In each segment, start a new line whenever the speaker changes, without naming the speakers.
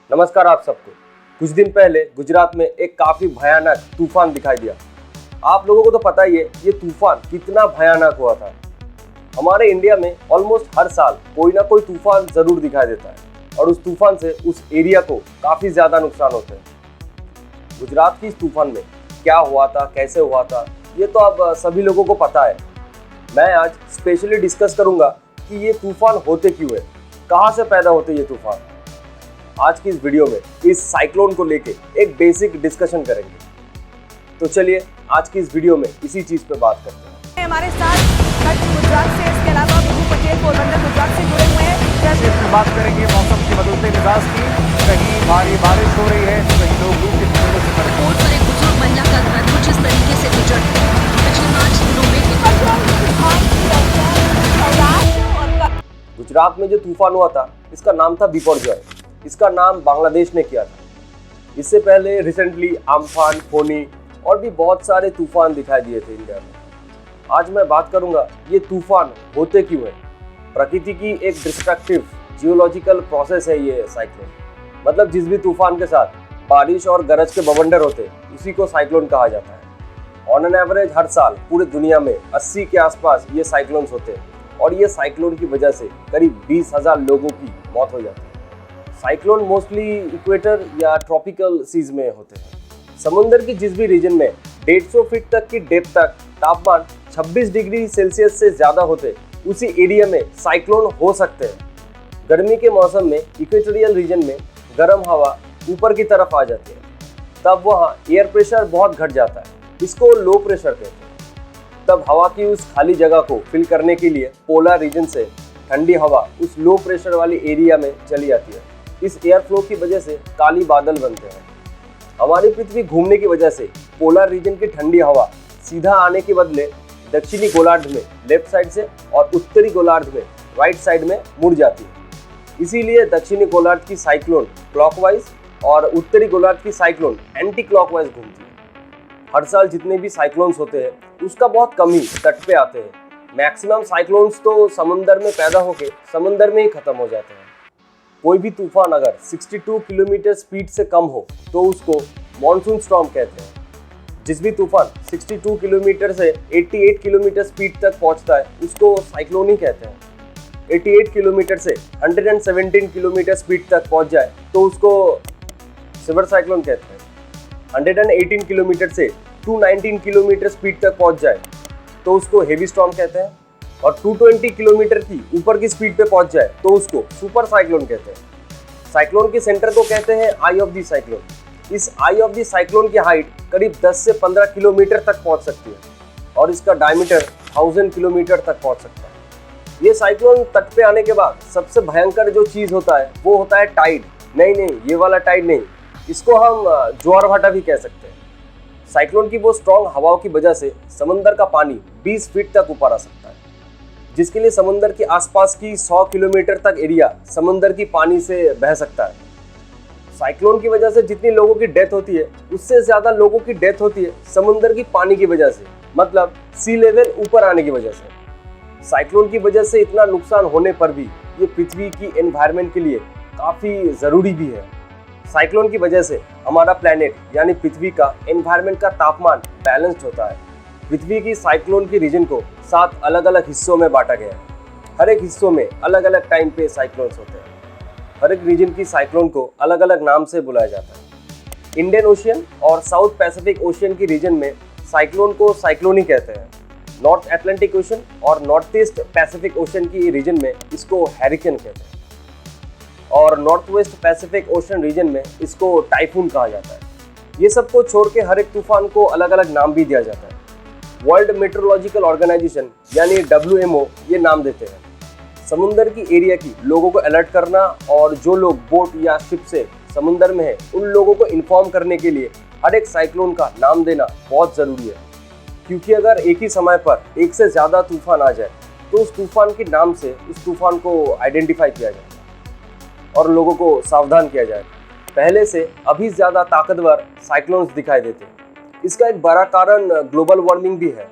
नमस्कार आप सबको। कुछ दिन पहले गुजरात में एक काफी भयानक तूफान दिखाई दिया। आप लोगों को तो पता ही है ये तूफान कितना भयानक हुआ था। हमारे इंडिया में ऑलमोस्ट हर साल कोई ना कोई तूफान जरूर दिखाई देता है और उस तूफान से उस एरिया को काफी ज्यादा नुकसान होते हैं। गुजरात की इस तूफान में क्या हुआ था, कैसे हुआ था, ये तो अब सभी लोगों को पता है। मैं आज स्पेशली डिस्कस करूंगा कि ये तूफान होते क्यों है, कहाँ से पैदा होते ये तूफान। आज की इस वीडियो में इस साइक्लोन को लेके एक बेसिक डिस्कशन करेंगे। तो चलिए आज की इस वीडियो में इसी चीज पे बात करते हैं।
हमारे साथ गुजरात से, इसके अलावा विभू पटेल पोरबंदर गुजरात से जुड़े हुए हैं।
इसमें बात करेंगे मौसम के बदलते मिजाज की। कहीं भारी बारिश हो रही है तो कहीं लोग लू की चपेटों से पड़े।
रोड पर एक बुजुर्ग महिला का घर कुछ इस तरीके से गुजर पिछले 5 दिनों में
गुजरात में जो तूफान हुआ था इसका नाम था बिपरजॉय। इसका नाम बांग्लादेश ने किया था। इससे पहले रिसेंटली आम्फान, फोनी और भी बहुत सारे तूफान दिखाई दिए थे इंडिया में। आज मैं बात करूंगा ये तूफान होते क्यों है। प्रकृति की एक डिस्ट्रक्टिव जियोलॉजिकल प्रोसेस है ये साइक्लोन। मतलब जिस भी तूफान के साथ बारिश और गरज के बवंडर होते उसी को साइक्लोन कहा जाता है। ऑन एन एवरेज हर साल पूरे दुनिया में 80 के आसपास ये साइक्लोन्स होते हैं और ये साइक्लोन की वजह से करीब 20,000 लोगों की मौत हो जाती है। साइक्लोन मोस्टली इक्वेटर या ट्रॉपिकल सीज में होते हैं। समुद्र की जिस भी रीजन में 150 फीट तक की डेप्थ तक तापमान 26 डिग्री सेल्सियस से ज्यादा होते उसी एरिया में साइक्लोन हो सकते हैं। गर्मी के मौसम में इक्वेटोरियल रीजन में गर्म हवा ऊपर की तरफ आ जाती है, तब वहाँ एयर प्रेशर बहुत घट जाता है, इसको लो प्रेशर कहते हैं। तब हवा की उस खाली जगह को फिल करने के लिए पोलर रीजन से ठंडी हवा उस लो प्रेशर वाली एरिया में चली जाती है। इस एयर फ्लो की वजह से काली बादल बनते हैं। हमारी पृथ्वी घूमने की वजह से पोलर रीजन की ठंडी हवा सीधा आने के बदले दक्षिणी गोलार्ध में लेफ्ट साइड से और उत्तरी गोलार्ध में राइट साइड में मुड़ जाती है। इसीलिए दक्षिणी गोलार्ध की साइक्लोन क्लॉकवाइज और उत्तरी गोलार्ध की साइक्लोन एंटी क्लॉकवाइज घूमती है। हर साल जितने भी साइक्लोन्स होते हैं उसका बहुत कम ही तट पे आते हैं। मैक्सिमम साइक्लोन्स तो समुंदर में पैदा होकर समुंदर में ही खत्म हो जाते हैं। कोई भी तूफान अगर 62 किलोमीटर स्पीड से कम हो तो उसको मॉनसून स्टॉर्म कहते हैं। जिस भी तूफान 62 किलोमीटर से 88 किलोमीटर स्पीड तक पहुंचता है उसको साइक्लोन ही कहते हैं। 88 किलोमीटर से 117 किलोमीटर स्पीड तक पहुंच जाए तो उसको सिवर साइक्लोन कहते हैं। 118 किलोमीटर से 219 किलोमीटर स्पीड तक पहुंच जाए तो उसको हेवी स्टॉर्म कहते हैं। और 220 किलोमीटर की ऊपर की स्पीड पे पहुंच जाए तो उसको सुपर साइक्लोन कहते हैं। साइक्लोन के सेंटर को कहते हैं आई ऑफ द साइक्लोन। इस आई ऑफ द साइक्लोन की हाइट करीब 10 से 15 किलोमीटर तक पहुंच सकती है और इसका डायमीटर 1000 किलोमीटर तक पहुंच सकता है। ये साइक्लोन तट पे आने के बाद सबसे भयंकर जो चीज होता है वो होता है टाइड। नहीं, ये वाला टाइड नहीं, इसको हम ज्वार भाटा भी कह सकते हैं। साइक्लोन की वो स्ट्रॉन्ग हवाओं की वजह से समंदर का पानी 20 फीट तक ऊपर आ सकता है, जिसके लिए समुद्र के आसपास की 100 किलोमीटर तक एरिया समुद्र की पानी से बह सकता है। साइक्लोन की वजह से जितनी लोगों की डेथ होती है उससे ज्यादा लोगों की डेथ होती है समुद्र की पानी की वजह से, मतलब सी लेवल ऊपर आने की वजह से। साइक्लोन की वजह से इतना नुकसान होने पर भी ये पृथ्वी की एनवायरनमेंट के लिए काफी जरूरी भी है। साइक्लोन की वजह से हमारा प्लेनेट यानी पृथ्वी का एनवायरनमेंट का तापमान बैलेंस्ड होता है। पृथ्वी की साइक्लोन की रीजन को 7 अलग अलग हिस्सों में बांटा गया है। हर एक हिस्सों में अलग अलग टाइम पे साइक्लोन्स होते हैं। हर एक रीजन की साइक्लोन को अलग अलग नाम से बुलाया जाता है। इंडियन ओशियन और साउथ पैसिफिक ओशियन की रीजन में साइक्लोन को साइक्लोन ही कहते हैं। नॉर्थ अटलांटिक ओशन और नॉर्थ ईस्ट पैसिफिक ओशन की रीजन में इसको हैरिकेन कहते हैं और North West Pacific Ocean region में इसको टाइफून कहा जाता है। ये सबको छोड़ के हर एक तूफान को अलग अलग नाम भी दिया जाता है। वर्ल्ड मेट्रोलॉजिकल ऑर्गेनाइजेशन यानी WMO ये नाम देते हैं। समुंदर की एरिया की लोगों को अलर्ट करना और जो लोग बोट या शिप से समुंदर में हैं उन लोगों को इन्फॉर्म करने के लिए हर एक साइक्लोन का नाम देना बहुत ज़रूरी है, क्योंकि अगर एक ही समय पर एक से ज़्यादा तूफान आ जाए तो उस तूफान के नाम से उस तूफान को आइडेंटिफाई किया जाए और लोगों को सावधान किया जाए। पहले से अभी ज़्यादा ताकतवर साइक्लोन्स दिखाई देते हैं। इसका एक बड़ा कारण ग्लोबल वार्मिंग भी है।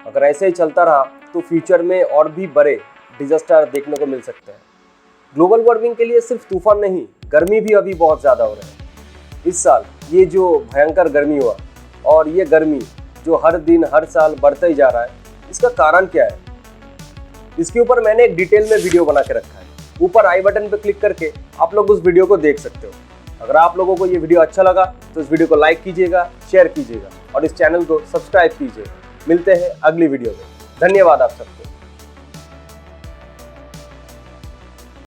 अगर ऐसे ही चलता रहा तो फ्यूचर में और भी बड़े डिजास्टर देखने को मिल सकते हैं। ग्लोबल वार्मिंग के लिए सिर्फ तूफान नहीं गर्मी भी अभी बहुत ज़्यादा हो रहा है। इस साल ये जो भयंकर गर्मी हुआ और ये गर्मी जो हर दिन हर साल बढ़ता ही जा रहा है, इसका कारण क्या है? इसके ऊपर मैंने एक डिटेल में वीडियो बना के रखा है। ऊपर आई बटन पर क्लिक करके आप लोग उस वीडियो को देख सकते हो। अगर आप लोगों को ये वीडियो अच्छा लगा तो इस वीडियो को लाइक कीजिएगा, शेयर कीजिएगा और इस चैनल को सब्सक्राइब कीजिएगा। मिलते हैं अगली वीडियो में। धन्यवाद आप सबको।